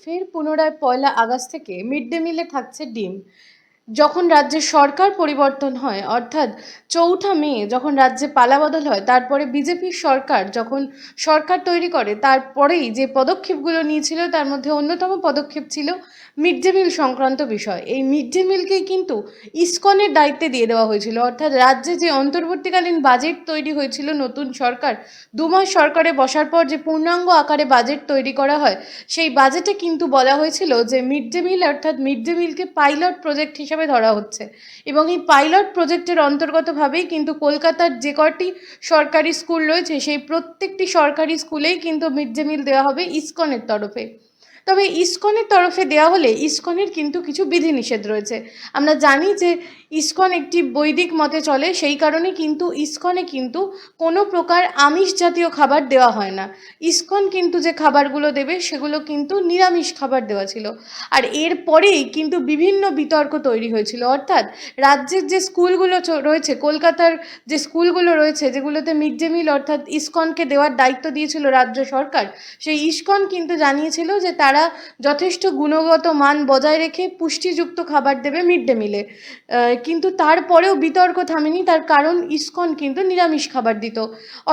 ফের পুনরায় ১লা আগস্ট থেকে মিড ডে মিলে থাকছে ডিম। যখন রাজ্যের সরকার পরিবর্তন হয়, অর্থাৎ ৪ঠা মে যখন রাজ্যে পালাবদল হয়, তারপরে বিজেপির সরকার যখন সরকার তৈরি করে, তারপরেই যে পদক্ষেপগুলো নিয়েছিল তার মধ্যে অন্যতম পদক্ষেপ ছিল মিড ডে মিল সংক্রান্ত বিষয়। এই মিড ডে মিলকেই কিন্তু ইসকনের দায়িত্বে দিয়ে দেওয়া হয়েছিল, অর্থাৎ রাজ্যে যে অন্তর্বর্তীকালীন বাজেট তৈরি হয়েছিল নতুন সরকার ২ মাস সরকারে বসার পর যে পূর্ণাঙ্গ আকারে বাজেট তৈরি করা হয়, সেই বাজেটে কিন্তু বলা হয়েছিল যে মিড ডে মিল অর্থাৎ মিড ডে মিলকে পাইলট প্রজেক্ট হিসাবে ধরা হচ্ছে, এবং এই পাইলট প্রজেক্টের অন্তর্গতভাবেই কিন্তু কলকাতার যে কটি সরকারি স্কুল রয়েছে সেই প্রত্যেকটি সরকারি স্কুলেই কিন্তু মিড ডে মিল দেওয়া হবে ইসকনের তরফে। তবে ইসকনের তরফে দেওয়া হলে ইসকনের কিন্তু কিছু বিধিনিষেধ রয়েছে। আমরা জানি যে ইসকন একটি বৈদিক মতে চলে, সেই কারণে কিন্তু ইসকনে কিন্তু কোনো প্রকার আমিষ জাতীয় খাবার দেওয়া হয় না। ইসকন কিন্তু যে খাবারগুলো দেবে সেগুলো কিন্তু নিরামিষ খাবার দেওয়া ছিল। আর এরপরেই কিন্তু বিভিন্ন বিতর্ক তৈরি হয়েছিল, অর্থাৎ রাজ্যের যে স্কুলগুলো রয়েছে, কলকাতার যে স্কুলগুলো রয়েছে যেগুলোতে মিড ডে মিল অর্থাৎ ইসকনকে দেওয়ার দায়িত্ব দিয়েছিল রাজ্য সরকার, সেই ইসকন কিন্তু জানিয়েছিল যে তারা যথেষ্ট গুণগত মান বজায় রেখে পুষ্টিযুক্ত খাবার দেবে মিড ডে মিলে। কিন্তু তারপরেও বিতর্ক থামেনি, তার কারণ ইসকন কিন্তু নিরামিষ খাবার দিত।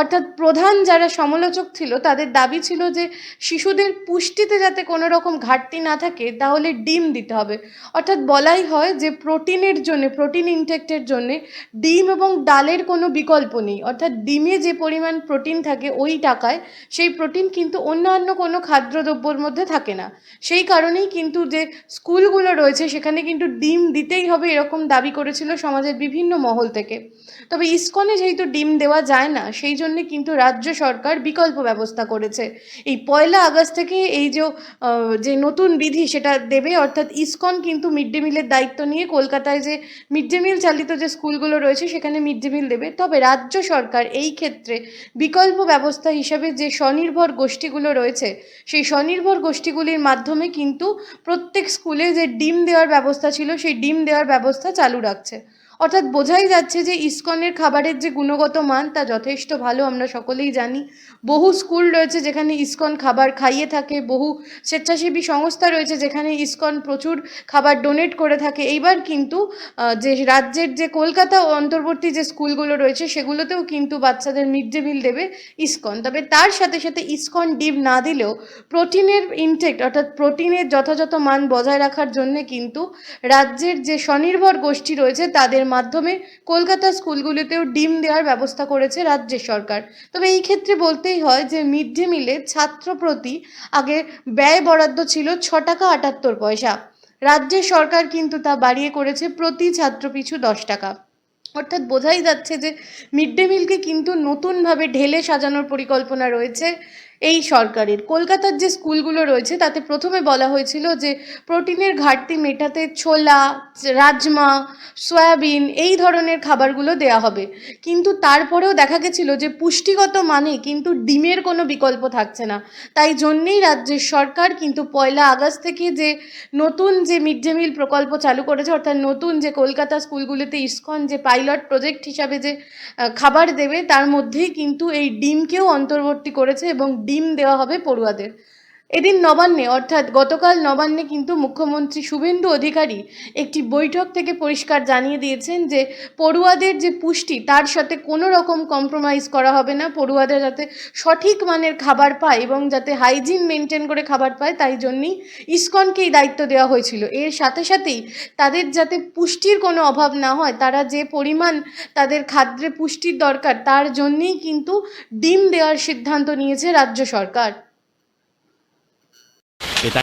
অর্থাৎ প্রধান যারা সমালোচক ছিল তাদের দাবি ছিল যে শিশুদের পুষ্টিতে যাতে কোনো রকম ঘাটতি না থাকে তাহলে ডিম দিতে হবে। অর্থাৎ বলাই হয় যে প্রোটিনের জন্য, প্রোটিন ইনটেকের জন্য ডিম এবং ডালের কোনো বিকল্প নেই। অর্থাৎ ডিমে যে পরিমাণ প্রোটিন থাকে ওই টাকায় সেই প্রোটিন কিন্তু অন্যান্য কোনো খাদ্যদ্রব্যর মধ্যে থাকে না। সেই কারণেই কিন্তু যে স্কুলগুলো রয়েছে সেখানে কিন্তু ডিম দিতেই হবে এরকম দাবি করেছিল সমাজের বিভিন্ন মহল থেকে। তবে ইসকনে যেহেতু ডিম দেওয়া যায় না, সেই জন্য কিন্তু রাজ্য সরকার বিকল্প ব্যবস্থা করেছে। এই ১লা আগস্ট থেকে এই যে নতুন বিধি সেটা দেবে, অর্থাৎ ইসকন কিন্তু মিড ডে মিলের দায়িত্ব নিয়ে কলকাতায় যে মিড ডে মিল চালিত যে স্কুলগুলো রয়েছে সেখানে মিড ডে মিল দেবে। তবে রাজ্য সরকার এই ক্ষেত্রে বিকল্প ব্যবস্থা হিসাবে যে স্বনির্ভর গোষ্ঠীগুলো রয়েছে সেই স্বনির্ভর গোষ্ঠীগুলির মাধ্যমে কিন্তু প্রত্যেক স্কুলে যে ডিম দেওয়ার ব্যবস্থা ছিল সেই ডিম দেওয়ার ব্যবস্থা চালু রাখছে। অর্থাৎ বোঝাই যাচ্ছে যে ইসকনের খাবারের যে গুণগত মান তা যথেষ্ট ভালো, আমরা সকলেই জানি। বহু স্কুল রয়েছে যেখানে ইসকন খাবার খাইয়ে থাকে, বহু স্বেচ্ছাসেবী সংস্থা রয়েছে যেখানে ইসকন প্রচুর খাবার ডোনেট করে থাকে। এইবার কিন্তু যে রাজ্যের যে কলকাতা অন্তর্বর্তী যে স্কুলগুলো রয়েছে সেগুলোতেও কিন্তু বাচ্চাদের মিড ডে মিল দেবে ইসকন। তবে তার সাথে সাথে ইসকন ডিম না দিলেও প্রোটিনের ইনটেক অর্থাৎ প্রোটিনের যথাযথ মান বজায় রাখার জন্য কিন্তু রাজ্যের যে স্বনির্ভর গোষ্ঠী রয়েছে তাদের মাধ্যমে কলকাতা স্কুলগুলিতেও ডিম দেওয়ার ব্যবস্থা করেছে রাজ্যের সরকার। তবে এই ক্ষেত্রে বলতেই হয় যে মিড ডে মিলে ছাত্র প্রতি আগে ব্যয় বরাদ্দ ছিল ৬ টাকা ৭৮ পয়সা, রাজ্যের সরকার কিন্তু তা বাড়িয়ে করেছে প্রতি ছাত্র পিছু ১০ টাকা। অর্থাৎ বোঝাই যাচ্ছে যে মিড ডে মিলকে কিন্তু নতুনভাবে ঢেলে সাজানোর পরিকল্পনা রয়েছে এই সরকারের। কলকাতার যে স্কুলগুলো রয়েছে তাতে প্রথমে বলা হয়েছিল যে প্রোটিনের ঘাটতি মেটাতে ছোলা, রাজমা, সয়াবিন এই ধরনের খাবারগুলো দেয়া হবে, কিন্তু তারপরেও দেখা গেছিল যে পুষ্টিগত মানে কিন্তু ডিমের কোনো বিকল্প থাকছে না। তাই জন্যেই রাজ্যের সরকার কিন্তু ১লা আগস্ট থেকে যে নতুন যে মিড ডে মিল প্রকল্প চালু করেছে, অর্থাৎ নতুন যে কলকাতা স্কুলগুলিতে ইসকন যে পাইলট প্রজেক্ট হিসাবে যে খাবার দেবে তার মধ্যেই কিন্তু এই ডিমকেও অন্তর্বর্তী করেছে এবং ডিম দেওয়া হবে পড়ুয়াদের। এদিন নবান্নে অর্থাৎ গতকাল নবান্নে কিন্তু মুখ্যমন্ত্রী শুভেন্দু অধিকারী একটি বৈঠক থেকে পরিষ্কার জানিয়ে দিয়েছেন যে পড়ুয়াদের যে পুষ্টি তার সাথে কোনো রকম কম্প্রোমাইজ করা হবে না। পড়ুয়াদের যাতে সঠিক মানের খাবার পায় এবং যাতে হাইজিন মেনটেন করে খাবার পায়, তাই জন্যই ইসকনকেই দায়িত্ব দেওয়া হয়েছিল। এর সাথে সাথেই তাদের যাতে পুষ্টির কোনো অভাব না হয়, তারা যে পরিমাণ তাদের খাদ্যে পুষ্টির দরকার তার জন্যেই কিন্তু ডিম দেওয়ার সিদ্ধান্ত নিয়েছে রাজ্য সরকার।